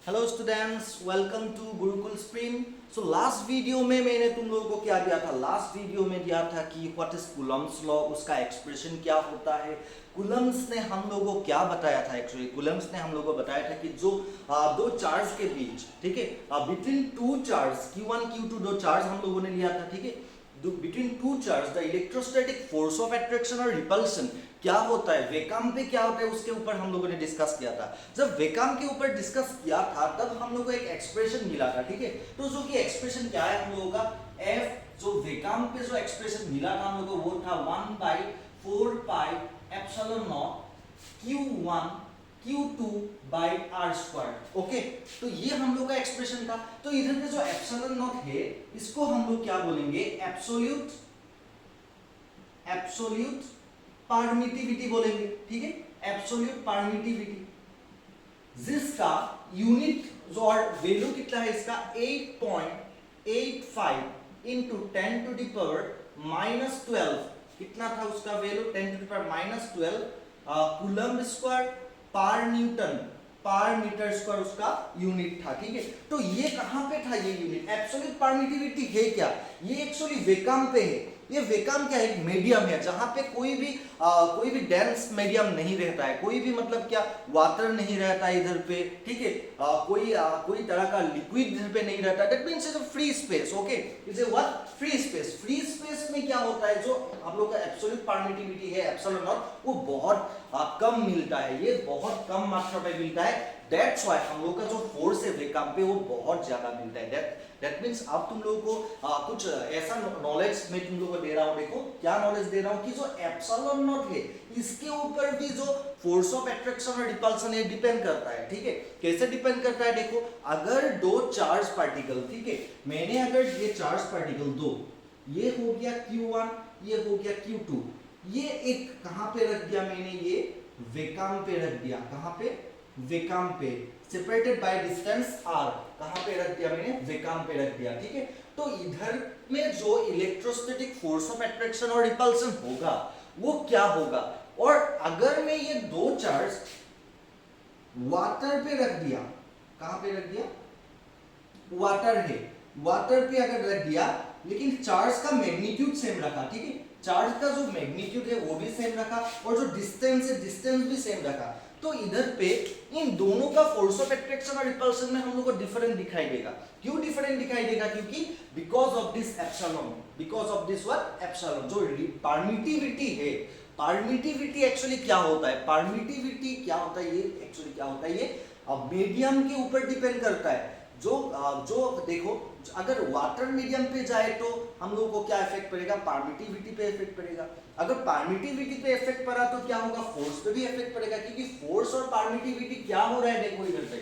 Hello students, welcome to Gurukul Stream. So last video में मैंने तुम लोगों को क्या दिया था? लास्ट वीडियो में दिया था कि व्हाट इज कूलम्स लॉ, उसका एक्सप्रेशन क्या होता है। कूलम्स ने हम लोगों को क्या बताया था? एक्चुअली कूलम्स ने हम लोगों को बताया था कि जो दो चार्ज के बीच, ठीक है, between two charge Q1 Q2 दो चार्ज हम लोगों ने लिया था, ठीक है। Between two charge the electrostatic force of attraction और रिपल्शन क्या होता है, वेकाम पे क्या होता है, उसके ऊपर हम लोगों ने डिस्कस किया था। जब वेकाम के ऊपर डिस्कस किया था तब हम लोगों को एक एक्सप्रेशन मिला था, ठीक है। तो जो कि एक्सप्रेशन क्या है हम लोगों का, एफ जो वेकाम पे जो एक्सप्रेशन मिला था हम लोगों को वो था 1/4 pi epsilon not Q1 Q2 by r square. Okay, तो ये हम लोग का एक्सप्रेशन था। तो इधर पे जो एप्सिलॉन नॉट है इसको हम लोग क्या बोलेंगे? एब्सोल्यूट एब्सोल्यूट परमिटिविटी बोलेंगे, ठीक है। एब्सोल्यूट परमिटिविटी जिसका यूनिट जो और वैल्यू कितना है इसका 8.85 इंटू 10 टू द पावर -12। कितना था उसका वैल्यू? 10 to the power -12 coulomb square पर न्यूटन पर मीटर स्क्वायर उसका यूनिट था, ठीक है। तो ये कहां पे था ये यूनिट? एब्सोल्यूट परमिटिविटी है क्या? ये एक्चुअली वेकाम पे है। ये वेकाम क्या है? एक मीडियम है जहां पे कोई भी डेंस मीडियम नहीं रहता है, कोई भी मतलब क्या वाटर नहीं रहता है इधर पे, ठीक है। कोई तरह का लिक्विड इधर पे नहीं रहता। That means it's a free space. Okay, it's a what? Free space. Free space में क्या होता है, जो हम लोग का एब्सोल्यूट परमिटिविटी है एप्सिलॉन नॉट, वो बहुत कम मिलता है, ये बहुत कम मात्रा में मिलता है। दैट्स व्हाई हम लोग का जो फोर्स है वेकाम पे वो बहुत ज्यादा मिलता है। दैट मींस अब तुम लोगों को कुछ ऐसा नॉलेज मैं तुम लोगों को दे रहा हूं। देखो क्या नॉलेज दे रहा हूं कि जो एप्सिलॉन नॉट है इसके ऊपर भी जो फोर्स ऑफ अट्रैक्शन और रिपल्शन है डिपेंड करता है, ठीक है। कैसे डिपेंड करता है? देखो, अगर दो चार्ज पार्टिकल, ठीक है, मैंने अगर ये चार्ज पार्टिकल दो, ये हो गया Q1, ये हो गया Q2, ये एक कहां पे रख दिया मैंने? ये वेकाम पे रख दिया। कहां पे? वेकाम पे। Separated by distance r। कहां पे रख दिया मैंने? वेकाम पे रख दिया, ठीक है। तो इधर में जो इलेक्ट्रोस्टैटिक फोर्स ऑफ अट्रैक्शन और रिपल्शन होगा वो क्या होगा? और अगर मैं ये दो चार्ज वाटर पे रख दिया, कहां पे रख दिया? वाटर है, वाटर पे अगर रख दिया, लेकिन चार्ज का मैग्नीट्यूड सेम रखा, ठीक है। चार्ज का जो मैग्नीट्यूड है वो भी सेम रखा और जो डिस्टेंस है डिस्टेंस भी सेम रखा। तो इधर पे इन दोनों का फोर्स ऑफ अट्रैक्शन और रिपल्शन में हम लोग को डिफरेंट दिखाई देगा। क्यों डिफरेंट दिखाई देगा? क्योंकि because of this epsilon, because of this what? Epsilon. जो परमिटिविटी है, परमिटिविटी एक्चुअली क्या होता है? परमिटिविटी क्या होता है? ये एक्चुअली क्या होता है? ये मीडियम के ऊपर डिपेंड करता है। जो देखो, अगर वाटर मीडियम पे जाए तो हम लोगों को क्या इफेक्ट पड़ेगा? परमिटिविटी पे इफेक्ट पड़ेगा। अगर परमिटिविटी पे इफेक्ट पड़ा तो क्या होगा? फोर्स पे भी इफेक्ट पड़ेगा, क्योंकि फोर्स और परमिटिविटी क्या हो रहा है? देखो इधर पे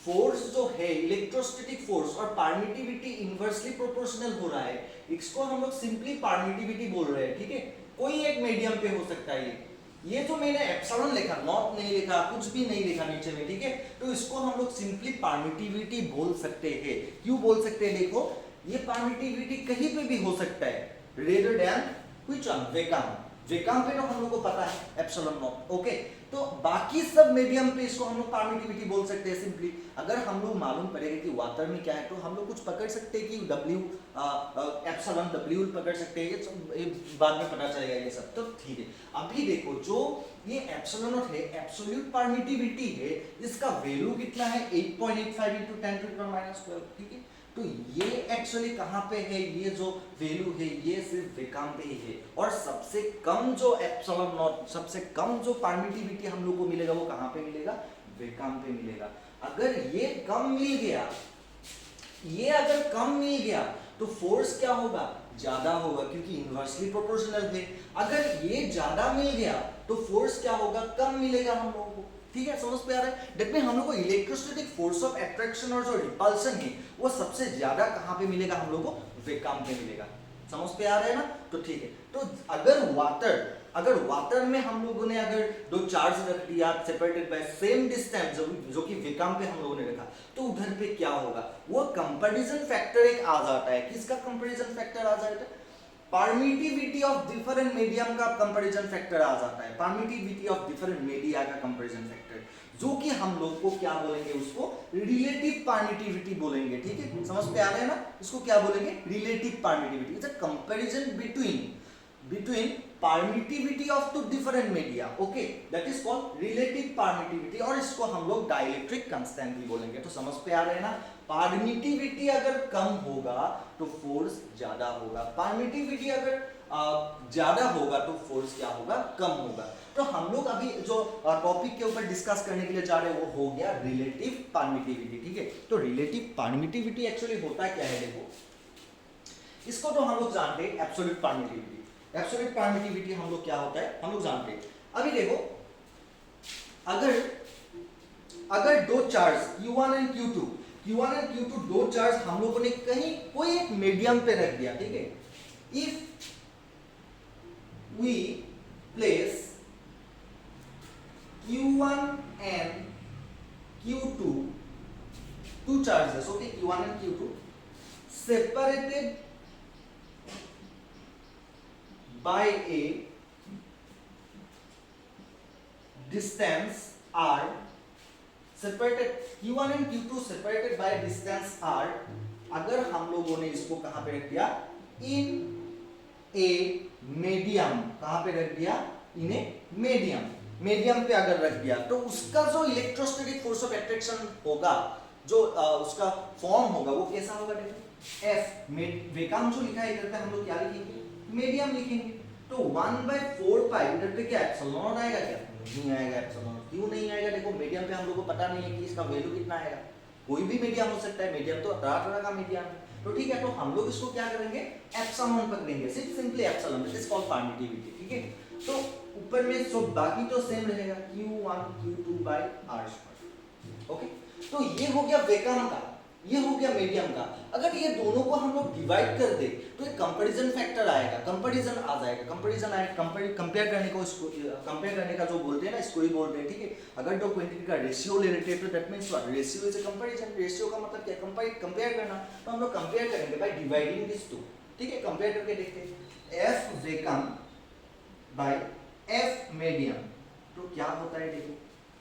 फोर्स जो है इलेक्ट्रोस्टैटिक फोर्स और परमिटिविटी इनवर्सली प्रोपोर्शनल हो रहा है। इसको हम लोग सिंपली परमिटिविटी बोल रहे हैं, ठीक है। कोई एक मीडियम पे हो सकता है। ये जो मैंने एप्सिलॉन लिखा, नॉट नहीं लिखा, कुछ भी नहीं लिखा नीचे में, ठीक है। तो इसको हम लोग सिंपली परमिटिविटी बोल सकते हैं। क्यों बोल सकते हैं? देखो, ये परमिटिविटी कहीं पे भी हो सकता है रेदर देन व्हिच वन? वेकाम। वेकाम पे तो हम लोग को पता है एप्सिलॉन नॉट। ओके, तो बाकी सब मीडियम पे इसको हम लोग परमिटिविटी बोल सकते हैं सिंपली। अगर हम लोग मालूम पड़ेगा कि वाटर में क्या है तो हम लोग कुछ पकड़ सकते हैं कि W एप्सिलॉन W पकड़ सकते हैं, ये बाद में पता चलेगा ये सब, तो ठीक है। अभी देखो, जो ये एप्सिलॉन नॉट है एब्सोल्यूट परमिटिविटी है, इसका वैल्यू कितना है? 8.85 into 10 to the power -12, ठीक है। तो ये एक्चुअली कहां पे है? ये जो वैल्यू है ये सिर्फ वेकाम पे ही है। और सबसे कम जो एप्सिलॉन नॉट, सबसे कम जो परमिटिविटी हम लोग को मिलेगा वो कहां पे मिलेगा? वेकाम पे मिलेगा। अगर ये कम मिल गया, ये अगर कम मिल गया तो फोर्स क्या होगा? ज्यादा होगा, क्योंकि इनवर्सली प्रोपोर्शनल है। अगर ये ज्यादा मिल गया तो फोर्स क्या होगा? कम मिलेगा हम लोगों को, ठीक है। समझ पे आ रहा है? दैट मीन हम लोग को इलेक्ट्रोस्टैटिक फोर्स ऑफ अट्रैक्शन और जो रिपल्शन है वो सबसे ज्यादा कहां पे मिलेगा? हम लोग को वेकाम पे मिलेगा। समझ पे आ रहा है ना? तो ठीक है। तो अगर वाटर में हम लोगों ने अगर दो चार्ज रख दिया सेपरेटेड बाय सेम डिस्टेंस, जो कि वेकाम पे हम लोगों ने रखा, तो उधर पे क्या होगा? वो कंपैरिजन फैक्टर एक आ जाता है। किसका कंपैरिजन फैक्टर आ जाता है? परमिटिविटी ऑफ डिफरेंट मीडियम का कंपैरिजन फैक्टर आ जाता है। परमिटिविटी ऑफ डिफरेंट मीडिया का कंपैरिजन फैक्टर, जो कि हम लोग को क्या बोलेंगे, उसको रिलेटिव परमिटिविटी बोलेंगे। ठीक है, समझ पे आ रहे हैं ना, इसको क्या बोलेंगे, relative permittivity. It's a comparison between permittivity of two different media, okay, that is called relative permittivity, और इसको हम लोग डाइलेक्ट्रिक कांस्टेंट भी बोलेंगे। तो समझ पे आ रहे हैं ना, परमिटिविटी अगर कम होगा तो फोर्स ज्यादा होगा, परमिटिविटी अगर ज्यादा होगा तो फोर्स क्या होगा, कम होगा। तो हम लोग अभी जो टॉपिक के ऊपर डिस्कस करने के लिए जा रहे हैं वो हो गया रिलेटिव परमिटिविटी। ठीक है, तो रिलेटिव परमिटिविटी एक्चुअली होता क्या है, देखो इसको तो हम लोग जानते हैं एब्सोल्यूट परमिटिविटी। एब्सोल्यूट परमिटिविटी हम लोग क्या होता है हम लोग जानते हैं। अभी देखो, अगर दो चार्ज Q1 एंड Q2 दो चार्ज हम लोगों ने कहीं कोई एक मीडियम पे रख दिया, ठीक है, if we place Q1 and Q2, two charges, okay, Q1 and Q2, separated by a distance r, separated Q1 and Q2 separated by a distance r, अगर हम लोगों ने इसको कहां पे रख दिया, इन ए मीडियम, कहां पे रख दिया, इन ए मीडियम पे अगर रख दिया, तो उसका जो इलेक्ट्रोस्टैटिक फोर्स ऑफ अट्रैक्शन होगा, जो उसका फॉर्म होगा, वो कैसा होगा, देखो एफ वेकाम जो लिखा है इधर पे हम लोग क्या लिखेंगे, मीडियम लिखेंगे। तो 1/4 पाई इधर पे क्या एप्सिलॉन नॉट आएगा, क्या नहीं आएगा एप्सिलॉन नॉट, क्यों नहीं आएगा, देखो मीडियम पे हम लोग को पता नहीं है कि इसका वैल्यू कितना आएगा, कोई भी मीडियम हो सकता है, मीडियम तो तरह का मीडियम है। तो ठीक है, तो हम लोग इसको क्या करेंगे, एप्सिलॉन पकड़ेंगे, simply epsilon, this is called permittivity. ठीक है, तो ऊपर में सब बाकी तो सेम रहेगा, Q1 Q2 by r²। Okay, तो ये हो गया वेकाम का, ये हो गया मीडियम का। अगर ये दोनों को हम लोग डिवाइड कर दे तो एक कंपैरिजन फैक्टर आएगा, कंपैरिजन आ जाएगा, कंपेयर करने को, इसको कंपेयर करने का जो बोलते हैं ना, इसको ही बोलते हैं। ठीक है, अगर दो क्वांटिटी का रेशियो ले लेते हैं तो that means what, ratio is a comparison. Ratio का मतलब क्या, कंपेयर करना। तो हम लोग कंपेयर करेंगे बाय डिवाइडिंग दिस टू। ठीक है, कंपेयर करके देखते हैं, एफ वेकाम बाय एफ मीडियम, तो क्या होता है, देखो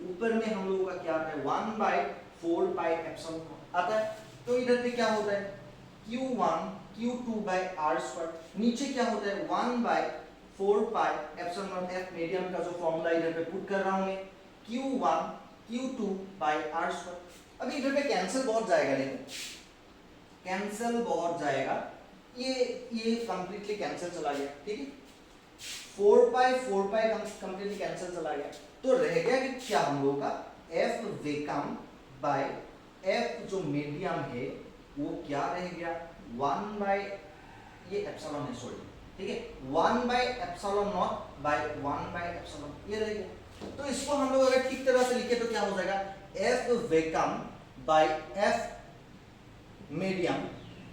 ऊपर में हम लोगों का क्या आता है, 1/4 पाई एप्सिलॉन आता है। तो इधर पे क्या होता है, Q1 Q2 by r², नीचे क्या होता है, 1/4 pi epsilon not F medium का जो फॉर्मूला इधर पे पुट कर रहा हूं मैं, Q1 Q2 by r²। अभी इधर पे कैंसिल बहुत जाएगा, देखो कैंसिल बहुत जाएगा, ये कंप्लीटली कैंसिल चला गया। ठीक है, 4 पाई कंप्लीटली कैंसिल चला गया, तो रह गया कि क्या हम लोगों का, एफ वेकाम बाय एफ जो मीडियम है वो क्या रह गया, 1 बाय ये एप्सिलॉन है, सॉरी, ठीक है, 1/एप्सिलॉन नॉट बाय 1/एप्सिलॉन, ये रह गया। तो इसको हम लोग अगर ठीक तरह से लिखे तो क्या हो जाएगा, एफ वेकाम बाय एफ मीडियम,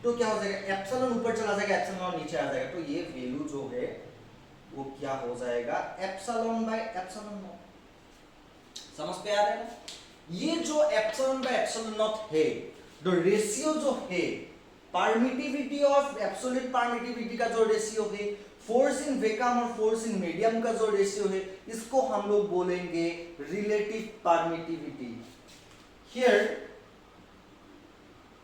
तो क्या हो जाएगा, एप्सिलॉन ऊपर चला जाएगा, एप्सिलॉन नीचे आ जाएगा, तो ये वैल्यू जो है वो क्या हो जाएगा, एप्सिलॉन बाय एप्सिलॉन नॉट। समझ पे आ रहा है ना, ये जो एप्सिलॉन बाय एप्सिलॉन नॉट है, जो रेशियो जो है, परमिटिविटी और एब्सोल्यूट परमिटिविटी का जो रेशियो है, फोर्स इन वेकाम और फोर्स इन मीडियम का जो रेशियो है, इसको हम लोग बोलेंगे relative permittivity. Here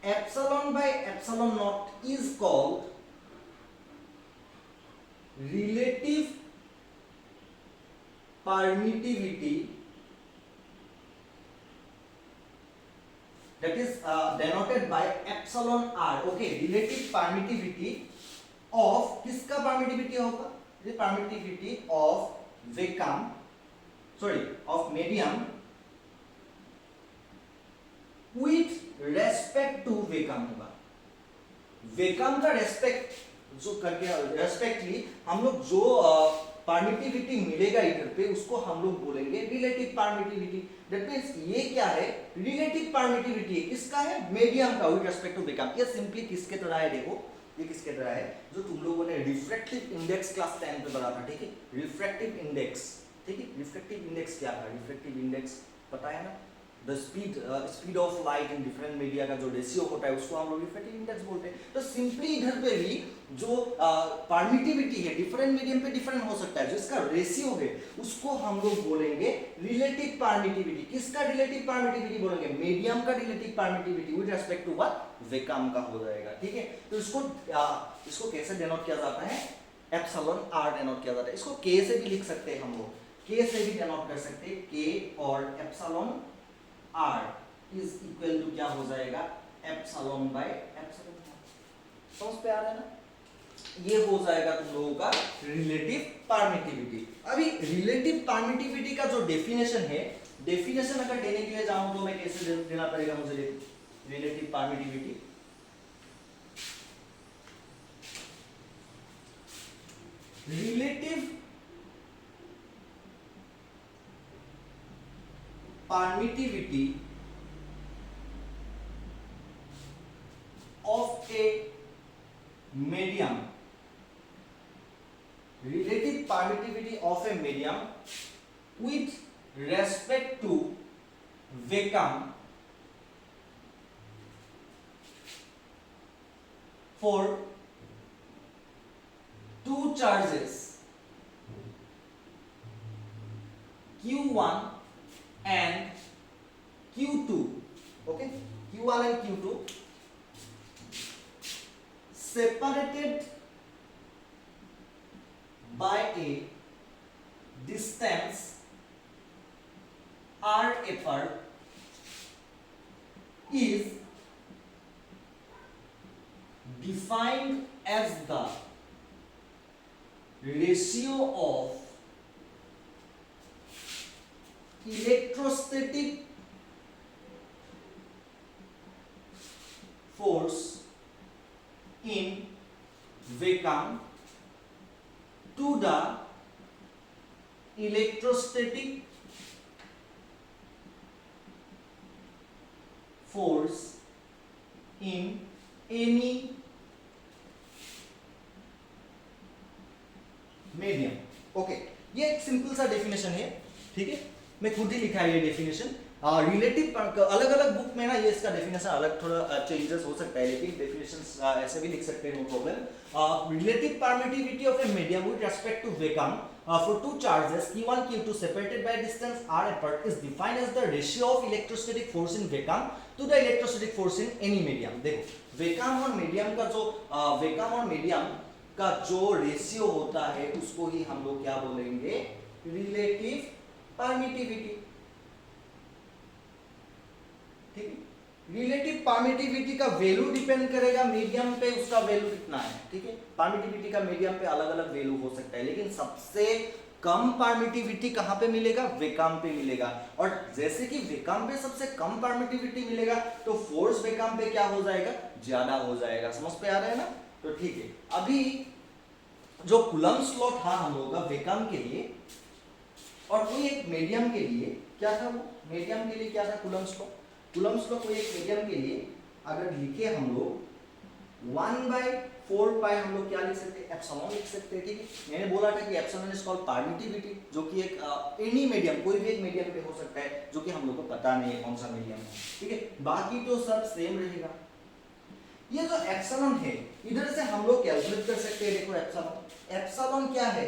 epsilon by epsilon not is called relative permittivity, that is denoted by epsilon r। okay, relative permittivity of किसका permittivity होगा, ये permittivity of vacuum, sorry, of medium with respect to vacuum होगा। vacuum का respect जो करके respectively हम लोग जो परमिटिविटी मिलेगा इधर पे, उसको हम लोग बोलेंगे रिलेटिव परमिटिविटी। दैट मींस ये क्या है, रिलेटिव परमिटिविटी है, किसका है, मीडियम का विद रिस्पेक्ट टू वेकाम। ये सिंपली किसके तरह है, देखो ये किसके तरह है, जो तुम लोगों ने रिफ्रैक्टिव इंडेक्स क्लास 10 पे पढ़ा था। ठीक है, रिफ्रैक्टिव इंडेक्स, ठीक है, रिफ्रैक्टिव इंडेक्स क्या था, रिफ्रैक्टिव इंडेक्स पता है ना, the speed of light in different media का जो रेशियो होता है उसको हम लोग रिफ्रैक्टिव इंडेक्स बोलते हैं। तो सिंपली इधर पे भी जो परमिटिविटी है डिफरेंट मीडियम पे डिफरेंट हो सकता है, जो इसका रेशियो है उसको हम लोग बोलेंगे रिलेटिव परमिटिविटी। किसका रिलेटिव परमिटिविटी बोलेंगे? मीडियम का relative permittivity with respect to what? Vacuum का हो जाएगा, ठीक है। तो इसको कैसे डिनोट किया जाता है? एप्सिलॉन आर डिनोट किया जाता है। इसको के से भी लिख सकते हैं हम लोग, के से भी डिनोट कर सकते हैं, के और epsilon r is equal to क्या हो जाएगा? Epsilon by epsilon. समझ पे आ रहा है ना? ये हो जाएगा तुम लोगों का रिलेटिव परमिटिविटी। अभी रिलेटिव परमिटिविटी का जो डेफिनेशन है, डेफिनेशन अगर देने के लिए जाऊं तो मैं कैसे देना पड़ेगा मुझे relative permittivity? Relative permittivity of a medium, relative permittivity of a medium with respect to vacuum for two charges Q1 and Q2, okay, Q1 and Q2 separated by a distance r apart is defined as the ratio of electrostatic force in vacuum to the electrostatic force in any medium. Okay, ये एक simple सा definition है, ठीक है, मैं खुद ही लिखा है ये डेफिनेशन। रिलेटिव अलग अलग बुक में ना ये इसका डेफिनेशन अलग थोड़ा चेंजेस हो सकता है, लेकिन डेफिनेशन ऐसे भी लिख सकते हैं, no problem. Relative permittivity of a medium with respect to vacuum for two charges Q1 Q2 separated by a distance r apart is defined as the ratio of electrostatic force in vacuum to the electrostatic force in any medium। देखो vacuum और medium का जो vacuum और medium का जो ratio होता है उसको ही हम लोग क्या बोलेंगे? रिलेटिव परमिटिविटी, ठीक है। रिलेटिव परमिटिविटी का वैल्यू डिपेंड करेगा मीडियम पे, उसका वैल्यू कितना है, ठीक है। परमिटिविटी का मीडियम पे अलग अलग वैल्यू हो सकता है, लेकिन सबसे कम परमिटिविटी कहां पे मिलेगा? वैक्यूम पे मिलेगा। और जैसे कि वैक्यूम पे सबसे कम परमिटिविटी मिलेगा तो फोर्स वैक्यूम पे क्या हो जाएगा? ज्यादा हो जाएगा। समझ पे आ रहा है ना? तो ठीक है, अभी जो कूलम्ब्स लॉ था हम लोगों का वैक्यूम के लिए और कोई एक मीडियम के लिए क्या था? वो मीडियम के लिए क्या था? Coulomb's law. कूलम्ब्स लॉ कोई एक मीडियम के लिए अगर लिखे हम लोग 1/4 पाई हम लोग क्या लिख सकते हैं? एप्सिलॉन लिख सकते हैं, ठीक है। मैंने बोला था कि एप्सिलॉन इज कॉल्ड परमिटिविटी, जो कि एक एनी मीडियम, कोई भी एक मीडियम पे हो सकता है, जो कि हम लोग को पता नहीं है कौन सा मीडियम है, ठीक है। बाकी तो सब सेम रहेगा। ये जो एप्सिलॉन है इधर से हम लोग कैलकुलेट कर सकते हैं। देखो एप्सिलॉन क्या है?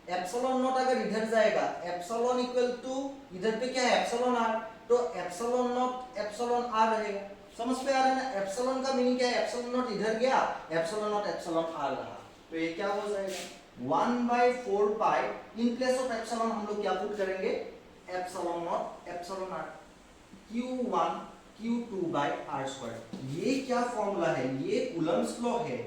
एप्सिलॉन नॉट अगर इधर जाएगा, एप्सिलॉन इक्वल टू इधर पे क्या है? एप्सिलॉन आर, तो एप्सिलॉन नॉट एप्सिलॉन आर रहेगा। समझ पे आ रहा है ना? एप्सिलॉन का मीनिंग क्या है? एप्सिलॉन नॉट इधर गया, एप्सिलॉन नॉट एप्सिलॉन आर रहा, तो ये क्या हो जाएगा? 1/4 pi in place of epsilon हम लोग क्या पुट करेंगे? Epsilon not epsilon r Q1 Q2 by r²। ये क्या फॉर्मूला है? ये कूलम्ब्स लॉ है,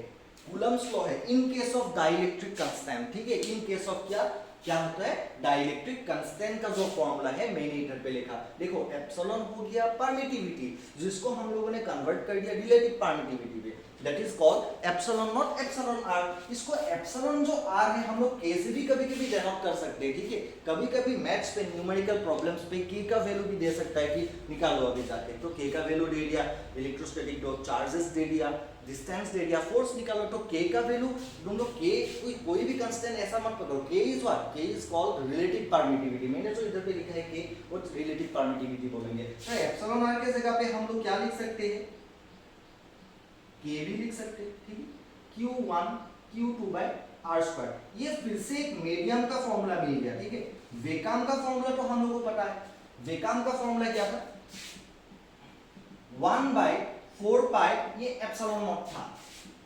कूलम्ब्स लॉ है in case of dielectric constant, ठीक है। इन केस ऑफ क्या होता है? डाइलेक्ट्रिक कांस्टेंट का जो फॉर्मूला है मैंने इधर पे लिखा। देखो एप्सिलॉन हो गया परमिटिविटी, जिसको हम लोगों ने कन्वर्ट कर दिया रिलेटिव परमिटिविटी पे, that is called epsilon not epsilon r. इसको एप्सिलॉन जो आर है हम लोग के से भी कभी कभी डेनोट कर सकते हैं, ठीक है। कभी कभी मैथ्स पे न्यूमेरिकल प्रॉब्लम्स पे के का वैल्यू भी दे सकता है कि निकालो अभी जाके, तो के का वैल्यू दे दिया, इलेक्ट्रोस्टैटिक दो चार्जेस दे दिया, डिस्टेंस दे दिया, फोर्स निकालो, तो के का वैल्यू तुम लोग के कोई भी कांस्टेंट ऐसा मत पकड़ो। के इज व्हाट, के इज कॉल्ड रिलेटिव परमिटिविटी। मैंने जो इधर पे लिखा है के वो रिलेटिव परमिटिविटी बोलेंगे। तो एप्सिलॉन आर के जगह पे हम लोग क्या लिख सकते हैं, के भी लिख सकते हैं, ठीक है। Q1 Q2 by R square. ये फिर से एक मीडियम का फॉर्मूला मिल गया, ठीक है। वेकाम का फॉर्मूला तो हम लोगों को पता है। वेकाम का फॉर्मूला क्या था, 1 by 4 पाई ये एप्सिलॉन नॉट था,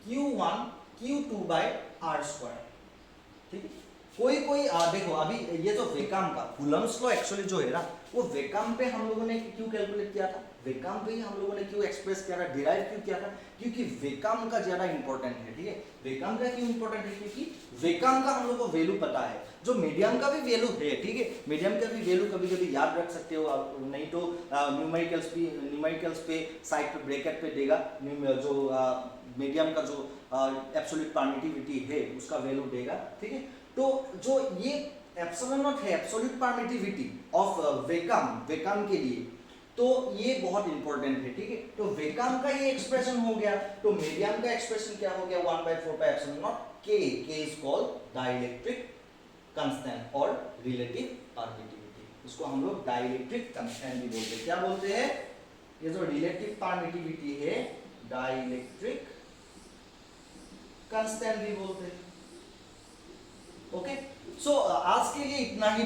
Q1 Q2 by R square, ठीक है। कोई देखो अभी ये जो वेकाम का कूलम्ब्स लॉ एक्चुअली जो है ना, वो वेकाम पे हम लोगों ने क्यों कैलकुलेट किया था, वेकाम पे ही हम लोगों ने क्यों एक्सप्रेस किया था, डिराइव क्यों किया था, क्योंकि वेकाम का ज्यादा इंपॉर्टेंट है, ठीक है। वेकाम का क्यों इंपॉर्टेंट है, क्योंकि वेकाम का हम लोग को वैल्यू पता है, जो मीडियम का भी वैल्यू है, ठीक है। मीडियम का भी वैल्यू कभी कभी याद रख सकते हो आप, नहीं तो न्यूमेरिकल्स पे साइड पे ब्रैकेट पे देगा, जो मीडियम का जो एब्सोल्यूट परमिटिविटी है उसका वैल्यू देगा, ठीक है। तो जो ये एप्सिलॉन नॉट है, एब्सोल्यूट परमिटिविटी ऑफ वेकाम के लिए, तो ये बहुत इंपॉर्टेंट है, ठीक है। तो वेकाम का ये एक्सप्रेशन हो गया, तो मीडियम का एक्सप्रेशन क्या हो गया, 1/4 पाई एप्सिलॉन नॉट के इज कॉल्ड डाइलेक्ट्रिक कांस्टेंट और रिलेटिव परमिटिविटी। इसको हम लोग डाइलेक्ट्रिक कांस्टेंट भी बोलते हैं। क्या बोलते हैं, ये जो रिलेटिव परमिटिविटी है डाइलेक्ट्रिक कांस्टेंट भी बोलते हैं। ओके, सो आज के लिए इतना ही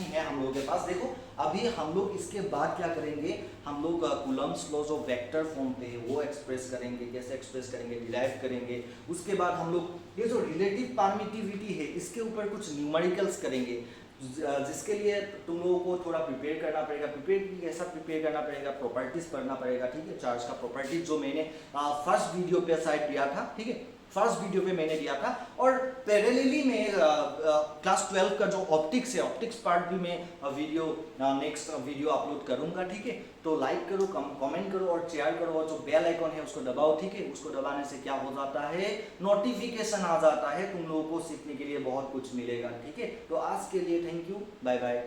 है हम लोगों के पास। देखो अभी हम लोग इसके बाद क्या करेंगे, हम लोग कूलम्ब्स लॉ जो वेक्टर फॉर्म पे है वो एक्सप्रेस करेंगे, कैसे एक्सप्रेस करेंगे, डिराइव करेंगे। उसके बाद हम लोग ये जो रिलेटिव परमिटिविटी है इसके ऊपर कुछ न्यूमेरिकल्स करेंगे, जिसके लिए तुम लोगों को थोड़ा प्रिपेयर करना पड़ेगा। कैसा प्रिपेयर करना पड़ेगा, प्रॉपर्टीज पढ़ना पड़ेगा, ठीक है। चार्ज का प्रॉपर्टीज जो मैंने फर्स्ट वीडियो पे शायद दिया था, ठीक है, फर्स्ट वीडियो पे मैंने दिया था। और पैरेलली में क्लास 12 का जो ऑप्टिक्स है, ऑप्टिक्स पार्ट भी मैं नेक्स्ट वीडियो अपलोड करूंगा, ठीक है। तो लाइक करो, कमेंट करो और शेयर करो, और जो बेल आइकॉन है उसको दबाओ, ठीक है। उसको दबाने से क्या हो जाता है, नोटिफिकेशन आ जाता है, तुम लोगों को सीखने के लिए बहुत कुछ मिलेगा, ठीक है। तो आज के लिए थैंक यू, बाय बाय।